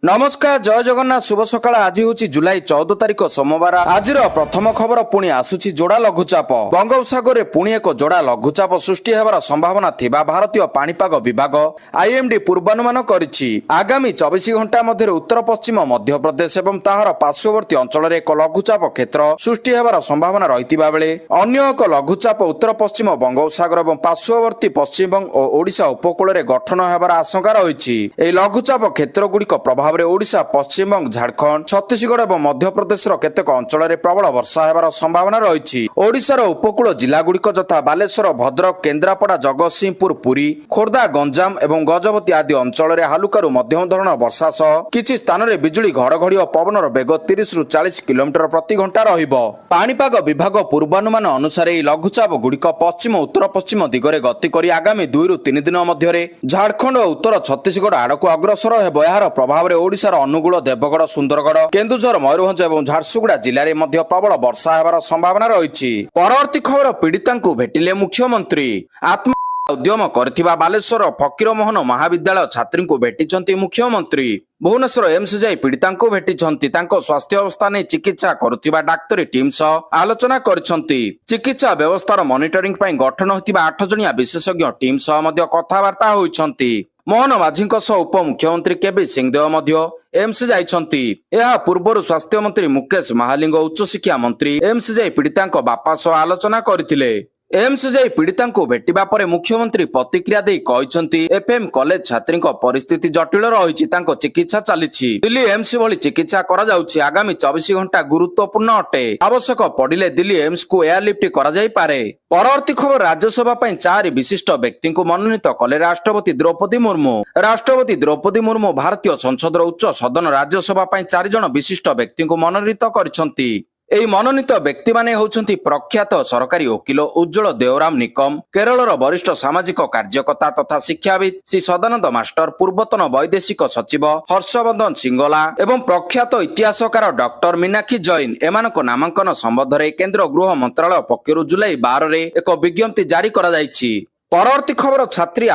नमस्कार जय जगन्नाथ शुभ सकाळ। आज हूँ जुलाई 14 तारिख सोमवार। आज प्रथम खबर पुणी आसुची जोड़ा लघुचाप। बंगोपसागर पुणी एक जोड़ा लघुचाप सृष्टि होबार संभावना थिबा भारतीय पाणीपाग विभाग आईएमडी पूर्वानुमान करिछि। आगामी 24 घंटा मध्य उत्तर पश्चिम मध्य प्रदेश एवं ताहार पार्श्ववर्ती अंचल एक लघुचाप क्षेत्र सृष्टि होबार संभावना रहितिबा बेले अन्य एक लघुचाप उत्तर पश्चिम बंगोपसागर एवं पार्श्ववर्ती पश्चिमबंग और ओडिशा उपकूल में गठन होबार आशंका रही। लघुचाप क्षेत्र गुड़िक प्रभाव ओडिशा पश्चिमबंग झारखंड छत्तीसगढ़ और मध्यप्रदेश केतेक अंचल में प्रबल वर्षा होबार संभावना रही। ओडिशार उपकूल जिला गुड़िक यथा बालेश्वर भद्रक केन्द्रापड़ा जगतसिंहपुर पुरी खोर्धा गंजाम और गजपति आदि अंचल में हालुकारु मध्यम धरण वर्षा सह किछि स्थान में बिजुली घड़घड़ी और पवनर बेग 30 ରୁ 40 किलोमीटर प्रति घंटा रहिबो। पाणीपाग विभाग पूर्वानुमान अनुसार लघुचाप गुड़िक पश्चिम उत्तर पश्चिम दिगरे गति करी आगामी 2 ରୁ 3 दिन मध्य झारखंड और उत्तर छत्तीसगढ़ आड़क अग्रसर हेबो। यार प्रभाव ओडिशार अनुगुल देवगढ़ सुंदरगढ़ केन्दुझर मयूरभंज और झारसुगुड़ा जिले में प्रबल वर्षा होबार संभावना रही। परवर्ती खबर पीड़िता भेटिले मुख्यमंत्री। आत्म उद्यम करथिबा बालेश्वर फकीरमोहन महाविद्यालय छात्री को भेटिछंती मुख्यमंत्री। भुवनेश्वर एम्स जाई पीड़िता भेटिछंती। तांको स्वास्थ्य अवस्था नहीं चिकित्सा करुथिबा डाक्तरी टीम सह आलोचना करिछंती। चिकित्सा व्यवस्थार मॉनिटरिंग पई गठन होतिबा 8 जणिया विशेषज्ञ टीम सह मध्य कथावार्ता होइछंती। मोहन माझीଙ୍କ सह उपमुख्यमंत्री केबी सिंहदेव मध्य एम्स जाइछंती। एहा पूर्वरु स्वास्थ्य मंत्री मुकेश महालिंग उच्च शिक्षा मंत्री एम्स जाई पीड़ितांको बापा सह आलोचना करथिले। एम्स जाई पीड़िता भेटिबा परे मुख्यमंत्री प्रतिक्रिया देई कहिसंती एफएम कॉलेज छात्री परिस्थिति जटिल रही। चिकित्सा चली दिल्ली एम्स भली चिकित्सा करा जाउछि। आगामी 24 घंटा गुरुत्वपूर्ण अटे। आवश्यक पड़िले दिल्ली एम्स को एयरलिफ्ट करा जाई पारे। परवर्ती खबर राज्यसभा 4 विशिष्ट व्यक्ति को मनोनीत कले राष्ट्रपति द्रौपदी मुर्मू। राष्ट्रपति द्रौपदी मुर्मू भारतीय संसदर उच्च सदन राज्यसभा 4 जण विशिष्ट व्यक्ति को मनोनीत करिसंती। एही मनोनीत व्यक्ति माने होउछंती प्रख्यात सरकारी वकील उज्ज्वल देवराम निकम, केरलर वरिष्ठ सामाजिक कार्यकर्ता तथा शिक्षाविद श्री सदानंद मास्टर, पूर्वतन वैदेशिक सचिव हर्षवर्धन सिंगला एवं प्रख्यात इतिहासकार डॉक्टर मीनाक्षी जैन। एमानक नामांकन संबंध केंद्र गृह मंत्रालय पक्षरु जुलाई 12 रे एक विज्ञप्ति जारी करा जायछि। परवर्ती खबर छात्री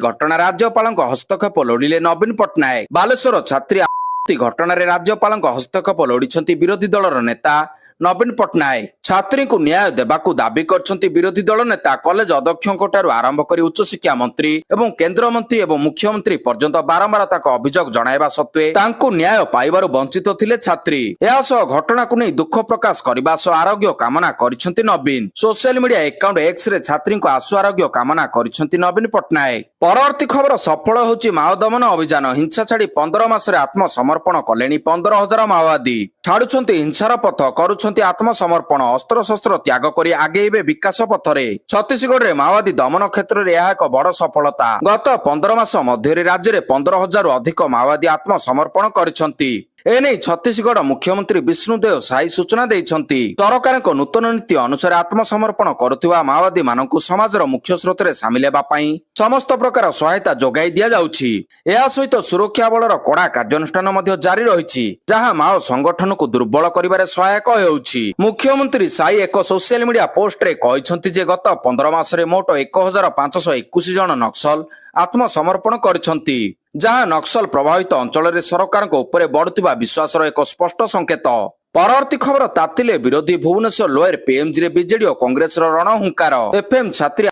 घटना राज्यपाल हस्तक्षेप लोड़िले नवीन पट्टनायक। बालेश्वर छात्री घटना राज्यपाल हस्तक्षेप लोड़ी विरोधी दलर नेता नवीन पट्टनायक। छात्री को न्याय देबाकू दाबी करछंती विरोधी दल नेता। कॉलेज अध्यक्षों आरंभ कर उच्च शिक्षा मंत्री एवं केंद्र मंत्री एवं मुख्यमंत्री पर्यंत बारंबार अभियोग जणाइबा सत्वे तांको न्याय पाइबारु वंचित थिले छात्री। एहा सह घटना को नहीं दुख प्रकाश करबा सह आरोग्य कामना करिसंती Naveen. Social media account X रे छात्री को आशु आरोग्य कामना करिसंती नवीन पट्टनायक। परवर्ती खबर सफल होची माओ दमन अभियान। हिंसा छाड़ी 15 मास आत्मसमर्पण कलेनी 15,000 माओवादी। छाड़ुछंती हिंसार पथ करुछंती आत्मसमर्पण। अस्त्र शस्त्र त्याग करी आगेइबे विकास पथरे। छत्तीसगढ़ रे माओवादी दमन क्षेत्र में यह एक बड़ सफलता। गत 15 मास मध्य राज्य में 15,000 रु अधिक माओवादी आत्मसमर्पण करिसंती। एने छत्तीसगढ़ मुख्यमंत्री विष्णुदेव साई सूचना देइछंती। सरकार को नूतन नीति अनुसार आत्मसमर्पण करुथिबा माओवादी मानकु समाजर मुख्य स्रोत रे शामिल हेबा पई समस्त प्रकार सहायता जोगाई दिया जाउछि। एहा सहित सुरक्षा बलर कड़ा कार्यानुष्ठान मध्य जारी रहिछि, जहां माओ संगठन को दुर्बल करिबारे सहायक हेउछि। मुख्यमंत्री साई एक सोशल मीडिया पोस्ट रे कहिसंती जे गत 15 मास रे मोट 1521 जन नक्सल आत्मसमर्पण करिसंती, जहां नक्सल प्रभावित अंचल में सरकार ऊपर बढ़ुवा विश्वास एक स्पष्ट संकेत। परवर्ती खबर तातिले विरोधी भुवनेश्वर लोयर पीएमजी रे बीजेडी और कांग्रेस रणहुंकार। एफएम छात्री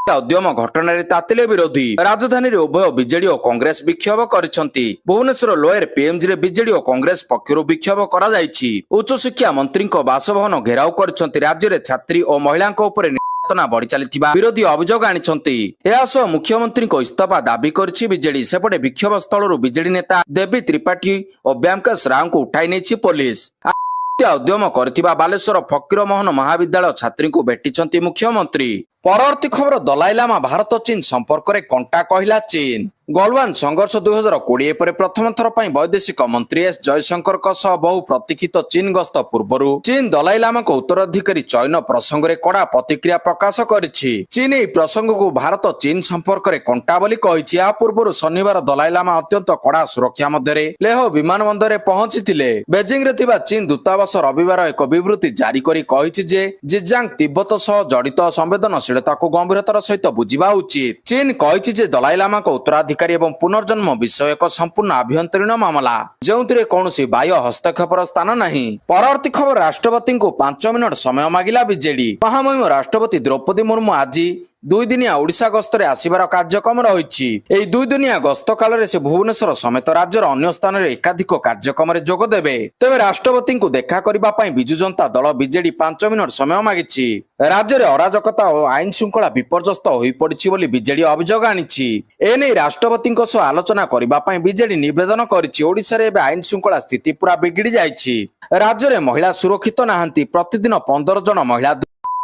उद्यम घटना रे तातिले विरोधी। राजधानी रे उभय बीजेडी और कांग्रेस विक्षोभ करिसंती। भुवनेश्वर लोयर पीएमजी रे बीजेडी और कांग्रेस पक्षरु विक्षोभ करा जायछि। उच्च शिक्षा मंत्री को बासभवन घेराव करिसंती। राज्य रे छात्री और महिला ऊपर बढ़ी चली विरोधी अभियोग आनिछंती। एहा सह मुख्यमंत्री को इस्तीफा दाबी करछि बीजेडी। सेपटे विक्षोभ स्थल बीजेडी नेता देवी त्रिपाठी और व्यामकेश राव को उठाई नेछि पुलिस। उद्यम करथिबा बालेश्वर फकीरमोहन महाविद्यालय छात्री को भेटिछंती मुख्यमंत्री। परवर्ती खबर दलाई लामा भारत चीन संपर्क में कंटा कहला चीन। गलवान संघर्ष 2020 पर प्रथम थर पर वैदेशिक मंत्री एस जयशंकर बहु प्रतीक्षित चीन गस्त पूर्व चीन दलाई लामा को उत्तराधिकारी चयन प्रसंग में कड़ा प्रतिक्रिया प्रकाश करिछि। चीन एही प्रसंग को भारत चीन संपर्क में कंटा बोली कहिछि। या पूर्व शनिवार दलाई लामा अत्यंत कड़ा सुरक्षा मध्य लेह विमान बंदर में पहुंचीथिले। बेजिंग रे थिबा चीन दूतावास रविवार एक विवृत्ति जारी करी कहिछि जे जिजांग तिब्बत सह जड़ित संवेदनशील ଗତିଶୀଳତାକୁ ଗମ୍ଭୀରତାର ସହିତ ବୁଝିବା ଉଚିତ। ଚୀନ କହିଛି ଯେ ଦଲାଇ ଲାମାଙ୍କ ଉତ୍ତରାଧିକାରୀ ଏବଂ ପୁନର୍ଜନ୍ମ ବିଷୟ ଏକ ସମ୍ପୂର୍ଣ୍ଣ ଆଭ୍ୟନ୍ତରୀଣ ମାମଲା, ଯେଉଁଥିରେ କୌଣସି ବାହ୍ୟ ହସ୍ତକ୍ଷେପର ସ୍ଥାନ ନାହିଁ। ପରବର୍ତ୍ତୀ ଖବର, ରାଷ୍ଟ୍ରପତିଙ୍କୁ 5 ମିନିଟ ସମୟ ମାଗିଲା ବିଜେଡି। ମହାମହିମ ରାଷ୍ଟ୍ରପତି ଦ୍ରୌପଦୀ ମୁର୍ମୁ ଆଜି 2 ଦିନିଆ ଓଡ଼ିଶା ଗସ୍ତରେ ଆସିବାର କାର୍ଯ୍ୟକ୍ରମ ରହିଛି। ଏହି 2 ଦିନିଆ ଗସ୍ତ କାଳରେ ସେ ଭୁବନେଶ୍ୱର ସମେତ ରାଜ୍ୟର ଅନ୍ୟ ସ୍ଥାନରେ ଏକାଧିକ କାର୍ଯ୍ୟକ୍ରମରେ ଯୋଗ ଦେବେ। ତେବେ ରାଷ୍ଟ୍ରପତିଙ୍କୁ ଦେଖା କରିବା ପାଇଁ ବିଜୁ ଜନତା ଦଳ ବିଜେଡି 5 ମିନିଟ ସମୟ ମାଗିଛି। ରାଜ୍ୟରେ ଅରାଜକତା ଓ ଆଇନ ଶୃଙ୍ଖଳା ବିପର୍ଯ୍ୟସ୍ତ ହୋଇପଡ଼ିଛି ବୋଲି ବିଜେଡି ଅଭିଯୋଗ ଆଣିଛି। ଏନେଇ ରାଷ୍ଟ୍ରପତିଙ୍କ ସହ ଆଲୋଚନା କରିବା ପାଇଁ ବିଜେଡି ନିବେଦନ କରିଛି। ଓଡ଼ିଶାରେ ଏବେ ଆଇନ ଶୃଙ୍ଖଳା ସ୍ଥିତି ପୁରା ବିଗିଡି ଯାଇଛି। ରାଜ୍ୟରେ ମହିଳା ସୁରକ୍ଷିତ ନାହାନ୍ତି। ପ୍ରତିଦିନ 15 ଜଣ ମହିଳା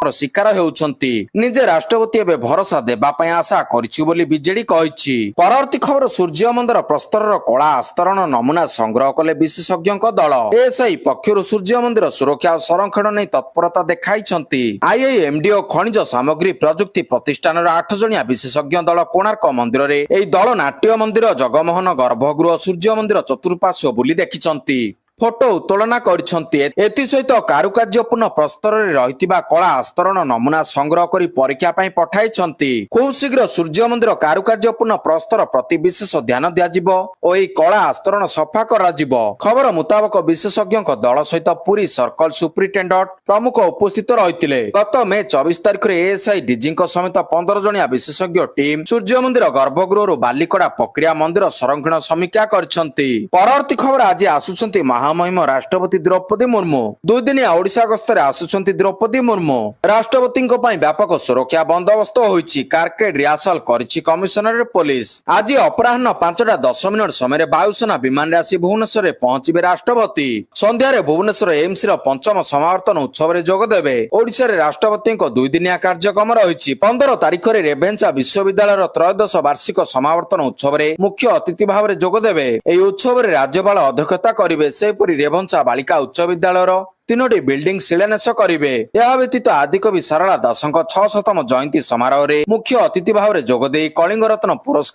ଶିକାର ହେଉଛନ୍ତି। ନିଜେ ରାଷ୍ଟ୍ରପତି ଏବେ ଭରସା ଦେବା ପାଇଁ ଆଶା କରିଛି ବୋଲି ବିଜେଡି କହିଛି। ପରବର୍ତ୍ତୀ ଖବର, ସୂର୍ଯ୍ୟ ମନ୍ଦିର ପ୍ରସ୍ତରର କଳା ଆସ୍ତରଣ ନମୁନା ସଂଗ୍ରହ କଲେ ବିଶେଷଜ୍ଞଙ୍କ ଦଳ। ଏଏସ୍ଆଇ ପକ୍ଷରୁ ସୂର୍ଯ୍ୟ ମନ୍ଦିର ସୁରକ୍ଷା ଓ ସଂରକ୍ଷଣ ନେଇ ତତ୍ପରତା ଦେଖାଇଛନ୍ତି। ଆଇଆଇଏମ୍ଡି ଓ ଖଣିଜ ସାମଗ୍ରୀ ପ୍ରଯୁକ୍ତି ପ୍ରତିଷ୍ଠାନର 8 ଜଣିଆ ବିଶେଷଜ୍ଞ ଦଳ କୋଣାର୍କ ମନ୍ଦିରରେ ଏହି ଦଳ ନାଟ୍ୟ ମନ୍ଦିର, ଜଗମୋହନ ଗର୍ଭଗୃହ, ସୂର୍ଯ୍ୟ ମନ୍ଦିର ଚତୁଃପାର୍ଶ୍ୱ ବୁଲି ଦେଖିଛନ୍ତି। ଫଟୋ ଉତ୍ତୋଳନ କରିଛନ୍ତି। ଏଥିସହିତ କାରୁକାର୍ଯ୍ୟପୂର୍ଣ୍ଣ ପ୍ରସ୍ତରରେ ରହିଥିବା କଳା ଆସ୍ତରଣ ନମୁନା ସଂଗ୍ରହ କରି ପରୀକ୍ଷା ପାଇଁ ପଠାଇଛନ୍ତି। ଖୁବ୍ ଶୀଘ୍ର ସୂର୍ଯ୍ୟ ମନ୍ଦିର କାରୁକାର୍ଯ୍ୟପୂର୍ଣ୍ଣ ପ୍ରସ୍ତର ପ୍ରତି ବିଶେଷ ଧ୍ୟାନ ଦିଆଯିବ ଓ ଏହି କଳା ଆସ୍ତରଣ ସଫା କରାଯିବ। ଖବର ମୁତାବକ ବିଶେଷଜ୍ଞଙ୍କ ଦଳ ସହିତ ପୁରୀ ସର୍କଲ ସୁପ୍ରିଟେଣ୍ଡେଣ୍ଟ ପ୍ରମୁଖ ଉପସ୍ଥିତ ରହିଥିଲେ। ଗତ ମେ 24 ତାରିଖରେ ଏଏସ୍ଆଇ ଡିଜିଙ୍କ ସମେତ 15 ଜଣିଆ ବିଶେଷଜ୍ଞ ଟିମ୍ ସୂର୍ଯ୍ୟ ମନ୍ଦିର ଗର୍ଭଗୃହରୁ ବାଲିକଡା ପ୍ରକ୍ରିୟା ମନ୍ଦିର ସଂରକ୍ଷଣ ସମୀକ୍ଷା କରିଛନ୍ତି। ପରବର୍ତ୍ତୀ ଖବର, ଆଜି ଆସୁଛନ୍ତି ମହାମହିମ ରାଷ୍ଟ୍ରପତି ଦ୍ରୌପଦୀ ମୁର୍ମୁ। 2 ଦିନିଆ ଓଡ଼ିଶା ଗସ୍ତରେ ଆସୁଛନ୍ତି ଦ୍ରୌପଦୀ ମୁର୍ମୁ। ରାଷ୍ଟ୍ରପତିଙ୍କ ପାଇଁ ବ୍ୟାପକ ସୁରକ୍ଷା ବନ୍ଦୋବସ୍ତ ହୋଇଛି। କାରକେଡ ରିହାର୍ସାଲ କରିଛି କମିଶନରେଟ ପୋଲିସ। ଆଜି ଅପରାହ୍ନ 5:10 ସମୟରେ ବାୟୁସେନା ବିମାନରେ ଆସି ଭୁବନେଶ୍ୱରରେ ପହଞ୍ଚିବେ ରାଷ୍ଟ୍ରପତି। ସନ୍ଧ୍ୟାରେ ଭୁବନେଶ୍ୱର ଏମ୍ସର 5ମ ସମାବର୍ତ୍ତନ ଉତ୍ସବରେ ଯୋଗ ଦେବେ। ଓଡ଼ିଶାରେ ରାଷ୍ଟ୍ରପତିଙ୍କ 2 ଦିନିଆ କାର୍ଯ୍ୟକ୍ରମ ରହିଛି। 15 ତାରିଖରେ ରେଭେନ୍ସା ବିଶ୍ୱବିଦ୍ୟାଳୟର ତ୍ରୟୋଦଶ ବାର୍ଷିକ ସମାବର୍ତ୍ତନ ଉତ୍ସବରେ ମୁଖ୍ୟ ଅତିଥି ଭାବରେ ଯୋଗ ଦେବେ। ଏହି ଉତ୍ସବରେ ରାଜ୍ୟପାଳ ଅଧ୍ୟକ୍ଷତା କରିବେ। ସେହିପରି ରେଭେନ୍ସା ବାଳିକା ଉଚ୍ଚ ବିଦ୍ୟାଳୟର 3ଟି ବିଲ୍ଡିଂ ଶିଳାନ୍ୟାସ କରିବେ। ଏହା ବ୍ୟତୀତ ଆଦିକବି ସାରଳା ଦାସଙ୍କ 600ତମ ଜୟନ୍ତୀ ସମାରୋହରେ ମୁଖ୍ୟ ଅତିଥି ଭାବରେ ଯୋଗ ଦେଇ କଳିଙ୍ଗ ରତ୍ନ ପୁରସ୍କାର